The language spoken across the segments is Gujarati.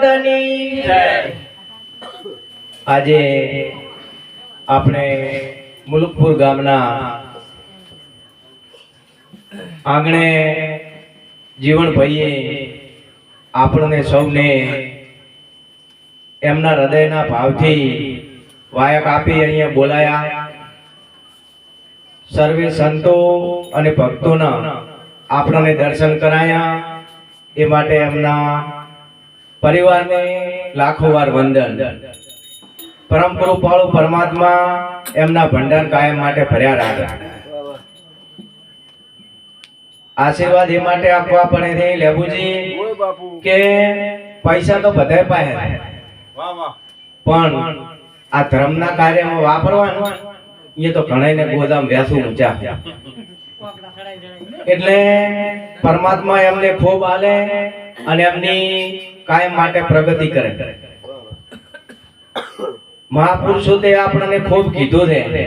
માતની જય। આજે આપણે મુલકપુર ગામના આંગણે જીવણભાઈએ આપણને સૌને એમના હૃદયના ભાવથી વાયક આપી અહીંયા બોલાયા। સર્વે સંતો અને ભક્તોના આપણને દર્શન કરાયા, એ માટે એમના પરિવારને લાખો વાર વંદન। પરમ કૃપાળુ પરમાત્મા એમના ભંડાર કાયમ માટે ભર્યા રાખે। આશીર્વાદ એ માટે આપવા પડે છે લેબુજી કે પૈસા તો બધાય પાસે, પણ આ ધર્મના કાર્યમાં વાપરવાનું એ તો ઘણાને ગોદામ વ્યાસું ઊંચા। એટલે પરમાત્મા એમને ખૂબ આલે અને એમની કાયમ માટે પ્રગતિ કરે। મહાપુરુષો તે આપણને ખૂબ કીધું છે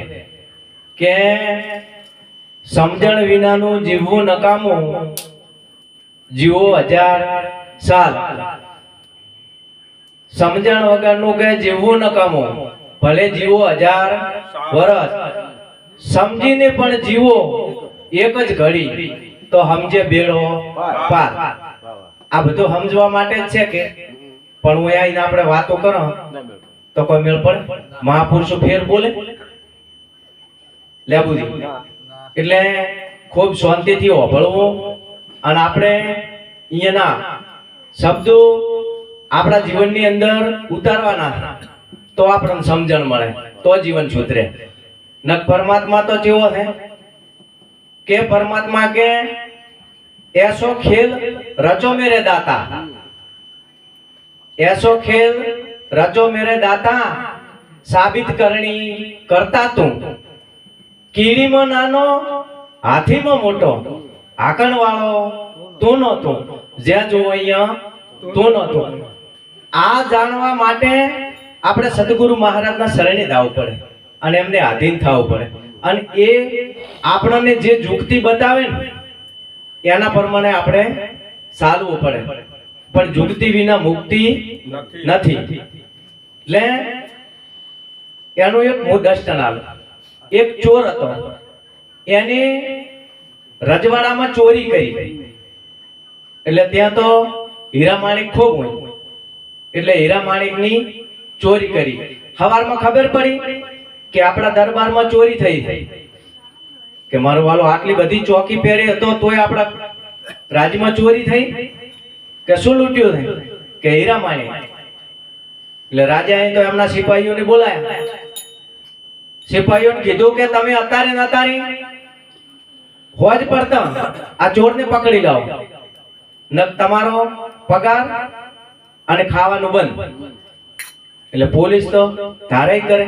કે સમજણ વિનાનું જીવવું નકામું, જીવો 1000 સાલ। સમજણ વગરનું કે જીવવું નકામું, ભલે જીવો 1000 વર્ષ। સમજીને પણ જીવો એક જ ઘડી, તો સમજે બેડો પાર। આ બધું સમજવા માટે જ છે કે, પણ હું આઈને આપણે વાતો કરો તો કોઈ મેળ પડે? મહાપુરુષો ફેર બોલે લેબુજી, એટલે ખૂબ શાંતિથી હોભળવું અને આપણે અહીંયાના શબ્દો આપણા જીવનની અંદર ઉતારવાના, તો આપણને સમજણ મળે, તો જીવન સુધરે। ન પરમાત્મા તો જેવો છે કે પરમાત્મા કે ऐसो खेल रचो मेरे दाता, ऐसो खेल रचो मेरे दाता, साबित करनी करता तू। कीड़ी में नानो हाथी में मोटो, आकण वालो तू नो तू, ज्यां जो अहियां तू नो तू। आ जानवा माटे આપણે સદગુરુ મહારાજના શરણે જાવું પડે અને એમને આધીન થવું પડે, અને એ આપણને જે યુક્તિ બતાવે ને એના પ્રમાણે આપણે ચાલવું પડે। પણ યુક્તિ વિના મુક્તિ નથી। એટલે એનું એક હું દર્શન આલું। એક ચોર હતો, એને રજવાડામાં ચોરી કરી, એટલે ત્યાં તો હીરા માણિક ખૂબ હોય, એટલે હીરા માણિકની ચોરી કરી। સવારમાં ખબર પડી કે આપણા દરબારમાં ચોરી થઈ કે મારો વાલો આટલી બધી ચોકી પહેરી હતો તોય આપણા રાજ્યમાં ચોરી થઈ કે શું લૂંટ્યું થઈ કે હીરા માણિક। એટલે રાજાએ તો એમના સિપાહીઓને બોલાયા, સિપાહીઓને કીધું કે તમે અત્યારે ને અત્યારે હોજ પડતા આ ચોરને પકડી લાવો, ન તમારો પગાર અને ખાવાનું બંધ। એટલે પોલીસ તો ધારાઈ કરે,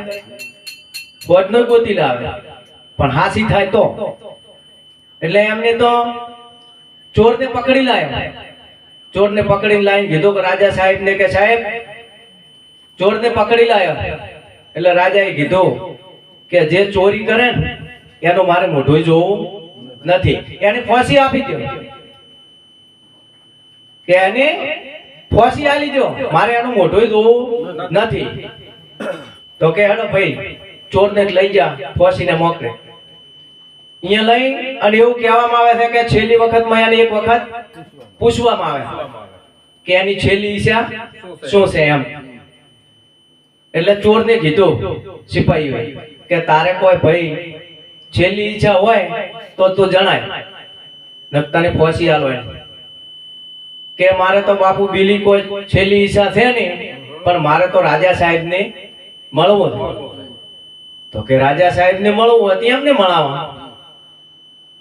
ફોજનો ગોતી લાવે, પણ હાસી થાય તો। એટલે એમને તો ચોરને પકડી લાવ્યો। ચોરને પકડીને લાવીને કીધું કે રાજા સાહેબને કે સાહેબ ચોરને પકડી લાવ્યો। એટલે રાજાએ કીધું કે જે ચોરી કરે ને એનું મારે મોઢું જોવું નથી, એને ફાંસી આપી દો, કે એને ફાંસી આલી દો, મારે એનું મોઢું જોવું નથી। તો કે હેડો ભાઈ ચોરને લઈ જા, ફાંસીને મોકલે। અહીંયા લઈ અને એવું કહેવામાં આવે છે કે છેલ્લી વખતમાં એને એક વખત પૂછવામાં આવે કે એની છેલ્લી ઈચ્છા શું છે એમ। એટલે ચોરને કીધું સિપાહીઓએ કે તારે કોઈ ભાઈ છેલ્લી ઈચ્છા હોય તો તું જણાય, નકતાને ફાંસી આલો એને। કે મારે તો બાપુ બીલી કોઈ છેલ્લી ઈચ્છા છે નહીં, પણ મારે તો રાજા સાહેબને મળવું છે। તો કે રાજા સાહેબને મળવું હતી એમને મળાવા,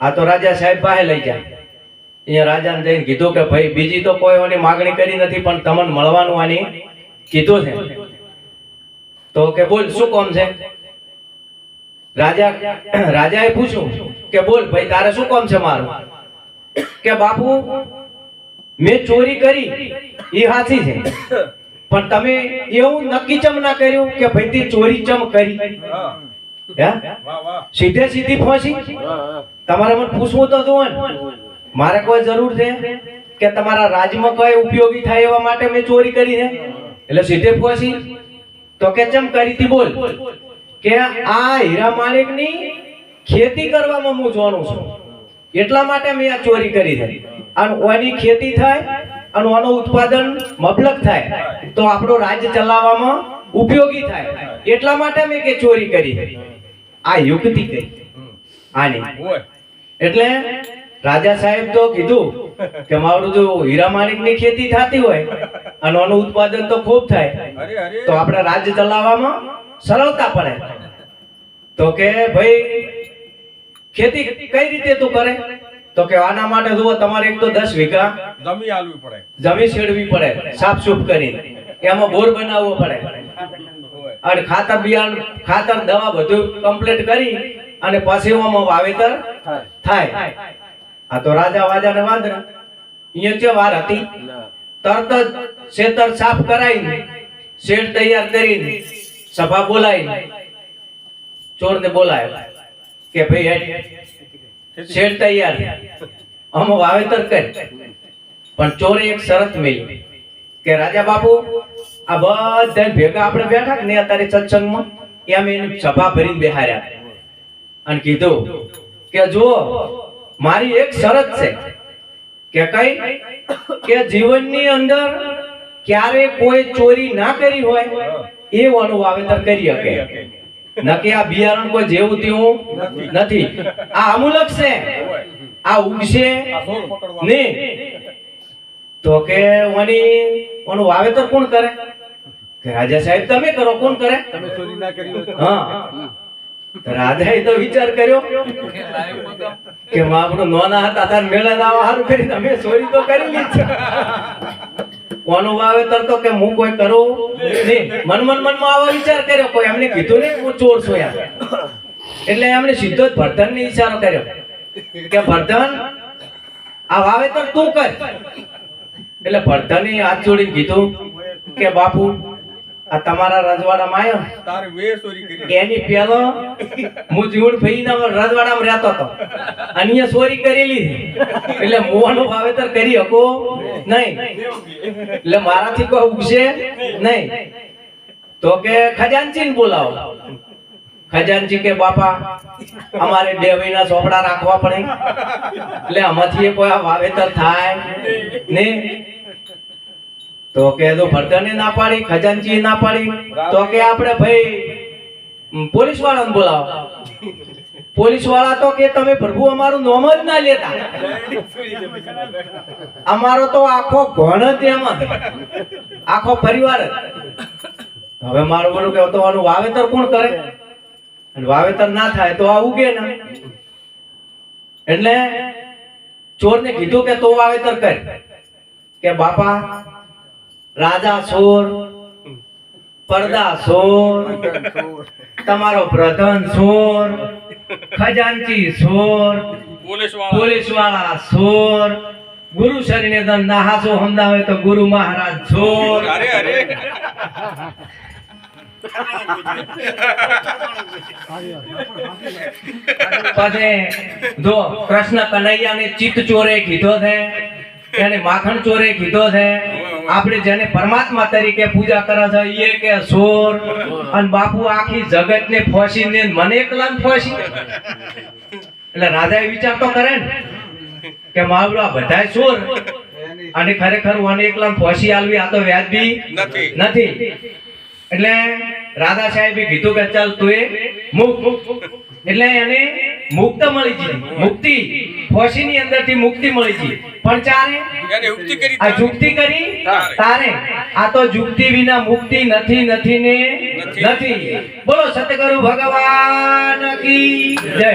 આ તો રાજા સાહેબ પાસે લઈ જાય। અહીંયા રાજાને જઈને કીધું કે ભાઈ બીજી તો કોઈ ઓની માંગણી કરી નથી, પણ તમને મળવાનું આની કીધું છે। તો કે બોલ શું કામ છે? રાજાએ પૂછ્યું કે બોલ ભાઈ તારે શું કામ છે મારું? કે બાપુ મેં ચોરી કરી એ સાચી છે, પણ તમે એવું નક્કી ચમ ના કર્યું કે ભાઈ તે ચોરી ચમ કરી? સીધે સીધી ફાંસી? તમારે મને પૂછવું તો જુઓ ને, મારે કોઈ જરૂર છે કે તમારા રાજમાં કઈ ઉપયોગી થાય એવા માટે મેં ચોરી કરી છે? એટલે સીધે પૂછી તો કે ચમ કરી તી બોલ કે આ હીરા માણેકની ખેતી કરવામાં હું જાણું છું એટલા માટે મેં આ ચોરી કરી છે અને ઓની ખેતી થાય અને ઓનું ઉત્પાદન મબલક થાય તો આપણો રાજ્ય ચલાવવામાં ઉપયોગી થાય એટલા માટે મેં કે ચોરી કરી આ યુક્તિ કરી આની એટલે રાજા સાહેબ તો કીધું કે મારું જો હીરા માણેકની ખેતી થતી હોય અને આનું ઉત્પાદન તો ખૂબ થાય તો આપણે રાજ્ય ચલાવવામાં સરળતા પડે તો કે ભાઈ ખેતી કઈ રીતે તું કરે તો કે આના માટે જુઓ તમારે એક તો 10 વીઘા જમી આલવી પડે, જમીન શેડવી પડે સાફ સૂફ કરી એમાં બોર બનાવવો પડે અને ખાતર બિયારણ ખાતર દવા બધું કમ્પ્લીટ કરી અને પછી એમાં વાવેતર થાય આ તો રાજા વાજાને વાંદરા અહીંયા જે વાર હતી તરત જ ખેતર સાફ કરાઈને શેડ તૈયાર કરીને સભા બોલાવીને ચોરને બોલાય કે ભાઈ શેડ તૈયાર આમાં વાવેતર કર પણ ચોરે એક શરત મેલી કે રાજા બાપુ આ બધા ભેગા આપણે બેઠા ને અત્યારે સત્સંગમાં એમ એની સભા ભરીને બેહાર્યા અને કીધું કે જુઓ મારી એક શરત છે કે કઈ કે જીવનની અંદર ક્યારે કોઈ ચોરી ના કરી હોય એવાનું વાવેતર કરી શકે નકે આ બિયારણ કોઈ જેવું તેવું નથી આ અમૂલક છે આ ઉગશે ને તો કે ઓનું વાવેતર કોણ કરે કે રાજા સાહેબ તમે કરો કોણ કરે તમે ચોરી ના કરી હોય હા રાજાએ તો વિચાર કર્યો કે આપણો નોના હતા તાર મેળા ના હારું કરી તમે ચોરી તો કરી લીધી કોનું વાવેતર તો કે હું કોઈ કરું નહીં મનમાં આવો વિચાર કર્યો કોઈ એમને કીધું ને હું ચોર છું યાર એટલે એમણે સીધો જ ભરધન ને ઈશારો કર્યો કે ભરધન આ વાવેતર તું કર એટલે ભરધને હાથ જોડીને કીધું કે બાપુ આ તમારા રજવાડામાં આવ્યો તારે વે ચોરી કરી એની પહેલો હું જીવણ ભાઈના રજવાડામાં રહેતો હતો અન્ય ચોરી કરી લીધી એટલે મોહનું વાવેતર કરી શકો નહીં એટલે મારાથી કોઈ ઉગશે નહીં તો કે ખજાનચીને બોલાવો ખજાનચી કે બાપા અમારે 2 મહિના ચોપડા રાખવા પડે એટલે આમાંથી કોઈ વાવેતર થાય ને તો કે તો ભરતને ના પાડી ખજાનચી ના પાડી તો કે આપણે ભાઈ પોલીસ વાળાને બોલાવો પોલીસ વાળા તો કે તમે પ્રભુ અમારું નામ જ ના લેતા અમારો તો આખો ગણ જ એમાં આખો પરિવાર જ હવે મારું બોલું કે તો આનું વાવેતર કોણ કરે અને વાવેતર ના થાય તો આ ઉગે ના એટલે ચોરને કીધું કે તો વાવેતર કર કે બાપા રાજા ચોર પડદા ચોર તમારો પ્રધાન ચોર ખજાનચી ચોર પોલીસ વાળા ચોર ગુરુ શરીને દન નાહાસો હમદાવે તો ગુરુ મહારાજ ચોર અરે અરે પછી જો કૃષ્ણ કનૈયાને ચિત્ત ચોરે કીધો છે એને માખણ ચોરે કીધો છે આપણે જેને પરમાત્મા તરીકે પૂજા કરે છે એ કે ચોર અને બાપુ આખી જગતને ફોસીને મને એકલાને ફોસી એટલે રાજાએ વિચાર તો કરે ને કે મારું આ બધાય ચોર અને ખરેખર મને એકલાને ફોસી આલવી આ તો વ્યાજબી નથી એટલે રાજા સાહેબે કીધું કે ચાલ તું એ મુક્ત એટલે એને મુક્ત મળી ગઈ મુક્તિ ફોસીની અંદરથી મુક્તિ મળી ગઈ પણ ચારે એને યુક્તિ કરી આ યુક્તિ કરી તારે આ તો યુક્તિ વિના મુક્તિ નથી નથી ને નથી બોલો સતગુરુ ભગવાન કી જય